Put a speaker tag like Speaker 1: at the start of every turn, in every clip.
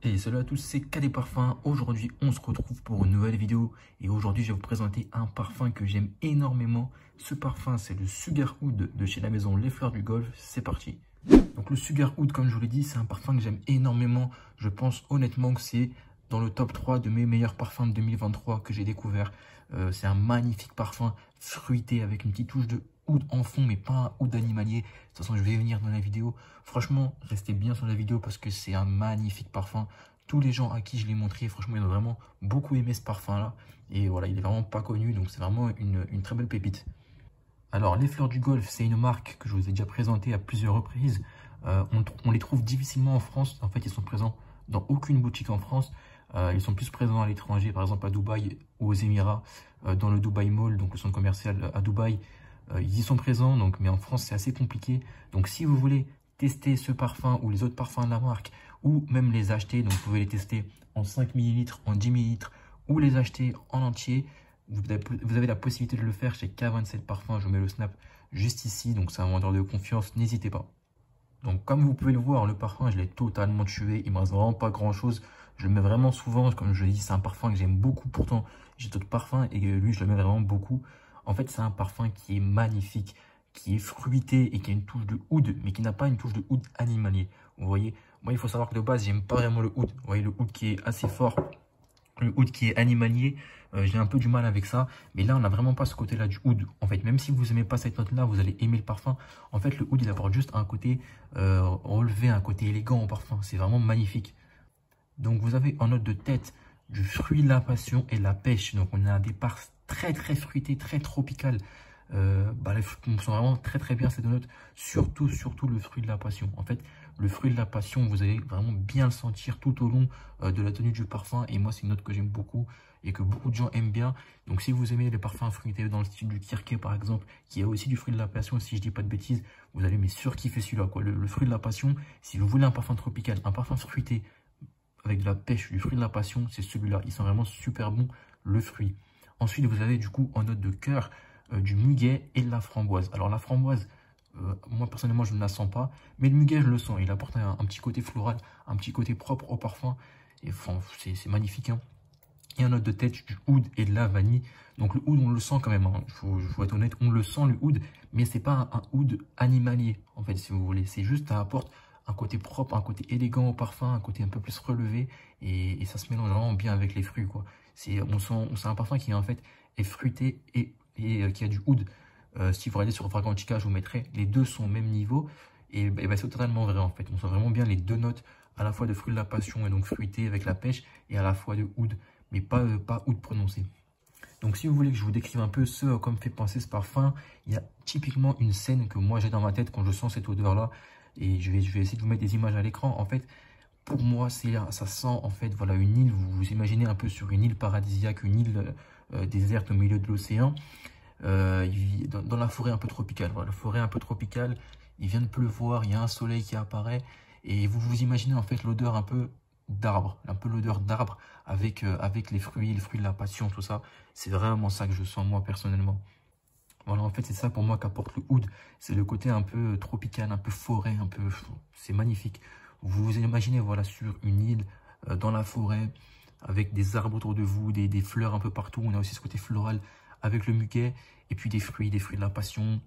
Speaker 1: Et salut à tous, c'est KD Parfums. Aujourd'hui, on se retrouve pour une nouvelle vidéo. Et aujourd'hui, je vais vous présenter un parfum que j'aime énormément. Ce parfum, c'est le Sugar Oud de chez la maison Les Fleurs du Golfe. C'est parti. Donc le Sugar Oud, comme je vous l'ai dit, c'est un parfum que j'aime énormément. Je pense honnêtement que c'est dans le top 3 de mes meilleurs parfums de 2023 que j'ai découvert. C'est un magnifique parfum fruité avec une petite touche de oud en fond, mais pas un oud animalier. De toute façon, je vais y venir dans la vidéo. Franchement, restez bien sur la vidéo parce que c'est un magnifique parfum. Tous les gens à qui je l'ai montré, franchement, ils ont vraiment beaucoup aimé ce parfum-là. Et voilà, il est vraiment pas connu, donc c'est vraiment une très belle pépite. Alors, Les Fleurs du Golfe, c'est une marque que je vous ai déjà présentée à plusieurs reprises. On les trouve difficilement en France. En fait, ils sont présents dans aucune boutique en France. Ils sont plus présents à l'étranger, par exemple à Dubaï ou aux Émirats, dans le Dubai Mall, donc le centre commercial à Dubaï. Ils y sont présents, donc, mais en France, c'est assez compliqué. Donc, si vous voulez tester ce parfum ou les autres parfums de la marque, ou même les acheter, donc vous pouvez les tester en 5 ml, en 10 ml, ou les acheter en entier. Vous avez la possibilité de le faire chez K27 Parfums. Je vous mets le snap juste ici, donc c'est un vendeur de confiance, n'hésitez pas. Donc comme vous pouvez le voir, le parfum, je l'ai totalement tué, il me reste vraiment pas grand chose. Je le mets vraiment souvent, comme je l'ai dit, c'est un parfum que j'aime beaucoup. Pourtant, j'ai d'autres parfums et lui, je le mets vraiment beaucoup. En fait, c'est un parfum qui est magnifique, qui est fruité et qui a une touche de oud, mais qui n'a pas une touche de oud animalier. Vous voyez, moi, il faut savoir que de base, j'aime pas vraiment le oud. Vous voyez, le oud qui est assez fort, le oud qui est animalier, j'ai un peu du mal avec ça. Mais là, on n'a vraiment pas ce côté-là du oud. En fait, même si vous n'aimez pas cette note-là, vous allez aimer le parfum. En fait, le oud, il apporte juste un côté relevé, un côté élégant au parfum. C'est vraiment magnifique. Donc, vous avez en note de tête du fruit de la passion et la pêche. Donc, on a un départ très fruité, très tropical. Les fruits sont vraiment très bien ces deux notes. Surtout le fruit de la passion. En fait, le fruit de la passion, vous allez vraiment bien le sentir tout au long de la tenue du parfum. Et moi, c'est une note que j'aime beaucoup et que beaucoup de gens aiment bien. Donc, si vous aimez les parfums fruités dans le style du Kirké, par exemple, qui a aussi du fruit de la passion, si je dis pas de bêtises, vous allez mais surkiffer celui-là, quoi. Le fruit de la passion, si vous voulez un parfum tropical, un parfum fruité avec de la pêche, du fruit de la passion, c'est celui-là. Ils sont vraiment super bons, le fruit. Ensuite, vous avez du coup en note de cœur du muguet et de la framboise. Alors la framboise, moi personnellement je ne la sens pas, mais le muguet je le sens. Il apporte un petit côté floral, un petit côté propre au parfum. Et enfin, c'est magnifique. Hein. Et en note de tête du oud et de la vanille. Donc le oud on le sent quand même. Hein. Faut être honnête, on le sent le oud, mais c'est pas un oud animalier en fait si vous voulez. C'est juste ça apporte un côté propre, un côté élégant au parfum, un côté un peu plus relevé et ça se mélange vraiment bien avec les fruits quoi. C'est un parfum qui en fait est fruité et qui a du oud. Si vous regardez sur Fragrantica, je vous mettrai les deux sont au même niveau et c'est totalement vrai en fait. On sent vraiment bien les deux notes à la fois de fruit de la passion et donc fruité avec la pêche et à la fois de oud, mais pas oud prononcé. Donc si vous voulez que je vous décrive un peu ce à quoi me fait penser ce parfum, il y a typiquement une scène que moi j'ai dans ma tête quand je sens cette odeur là. Et je vais essayer de vous mettre des images à l'écran. En fait, pour moi, ça sent en fait voilà une île. Vous vous imaginez un peu sur une île paradisiaque, une île déserte au milieu de l'océan, dans la forêt un peu tropicale. Voilà, la forêt un peu tropicale. Il vient de pleuvoir, il y a un soleil qui apparaît et vous vous imaginez en fait l'odeur un peu d'arbre, avec les fruits de la passion, tout ça. C'est vraiment ça que je sens moi personnellement. Voilà, en fait, c'est ça pour moi qu'apporte le oud. C'est le côté un peu tropical, un peu forêt, c'est magnifique. Vous vous imaginez, voilà, sur une île, dans la forêt, avec des arbres autour de vous, des fleurs un peu partout. On a aussi ce côté floral avec le muguet, et puis des fruits de la passion,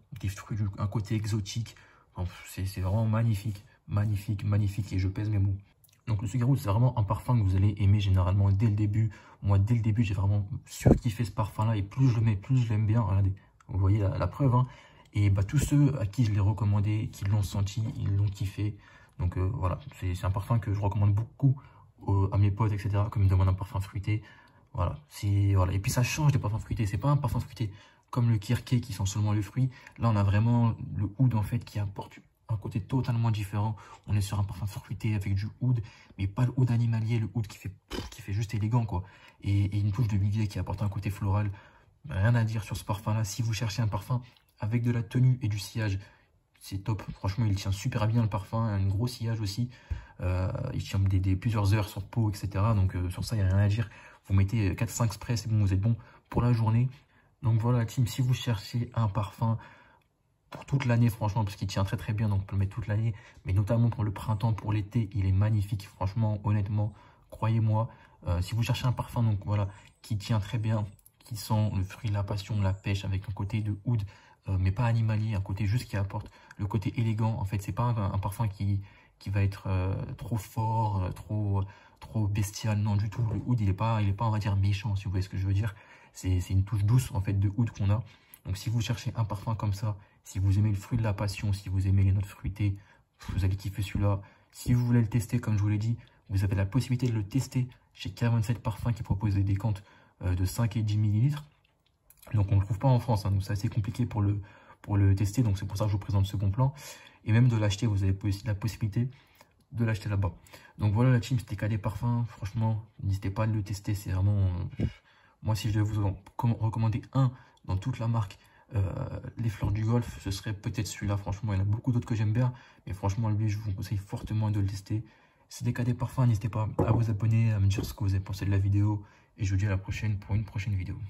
Speaker 1: un côté exotique. Enfin, c'est vraiment magnifique, magnifique, et je pèse mes mots. Donc le Sugar Oud, c'est vraiment un parfum que vous allez aimer généralement dès le début. Moi, dès le début, j'ai vraiment surkiffé ce parfum-là, et plus je le mets, plus je l'aime bien. Regardez. Vous voyez la preuve, hein. Et tous ceux à qui je l'ai recommandé, qui l'ont senti, ils l'ont kiffé. Donc voilà, c'est un parfum que je recommande beaucoup à mes potes, etc. Comme ils me demandent un parfum fruité. Voilà, voilà. Et puis ça change des parfums fruités. C'est pas un parfum fruité comme le Kirké qui sent seulement le fruit. Là, on a vraiment le oud en fait qui apporte un côté totalement différent. On est sur un parfum fruité avec du oud, mais pas le oud animalier, le oud qui fait juste élégant quoi. Et une touche de muguet qui apporte un côté floral. Rien à dire sur ce parfum là. Si vous cherchez un parfum avec de la tenue et du sillage, c'est top. Franchement, il tient super bien le parfum. Un gros sillage aussi. Il tient plusieurs heures sur peau, etc. Donc sur ça, il n'y a rien à dire. Vous mettez 4-5 sprays, c'est bon, vous êtes bon pour la journée. Donc voilà, team, si vous cherchez un parfum pour toute l'année, franchement, parce qu'il tient très très bien, donc on peut le mettre toute l'année, mais notamment pour le printemps, pour l'été, il est magnifique, franchement, honnêtement, croyez-moi. Si vous cherchez un parfum, donc voilà, qui tient très bien, qui sent le fruit de la passion, la pêche, avec un côté de oud, mais pas animalier, un côté juste qui apporte le côté élégant. En fait, c'est pas un parfum qui va être trop fort, trop bestial, non du tout. Le oud, il est pas, on va dire, méchant, si vous voyez ce que je veux dire. C'est une touche douce, en fait, de oud qu'on a. Donc, si vous cherchez un parfum comme ça, si vous aimez le fruit de la passion, si vous aimez les notes fruitées, vous allez kiffer celui-là. Si vous voulez le tester, comme je vous l'ai dit, vous avez la possibilité de le tester chez K27 Parfums qui propose des décantes de 5 et 10 millilitres. Donc on ne le trouve pas en France, hein, donc c'est assez compliqué pour le tester, donc c'est pour ça que je vous présente ce bon plan. Et même de l'acheter, vous avez la possibilité de l'acheter là-bas. Donc voilà la team, c'était KD Parfums, franchement, n'hésitez pas à le tester, c'est vraiment... moi si je devais vous recommander un dans toute la marque, les Fleurs du Golfe, ce serait peut-être celui-là, franchement, il y en a beaucoup d'autres que j'aime bien, mais franchement lui je vous conseille fortement de le tester. C'était KD Parfums, n'hésitez pas à vous abonner, à me dire ce que vous avez pensé de la vidéo, et je vous dis à la prochaine pour une prochaine vidéo.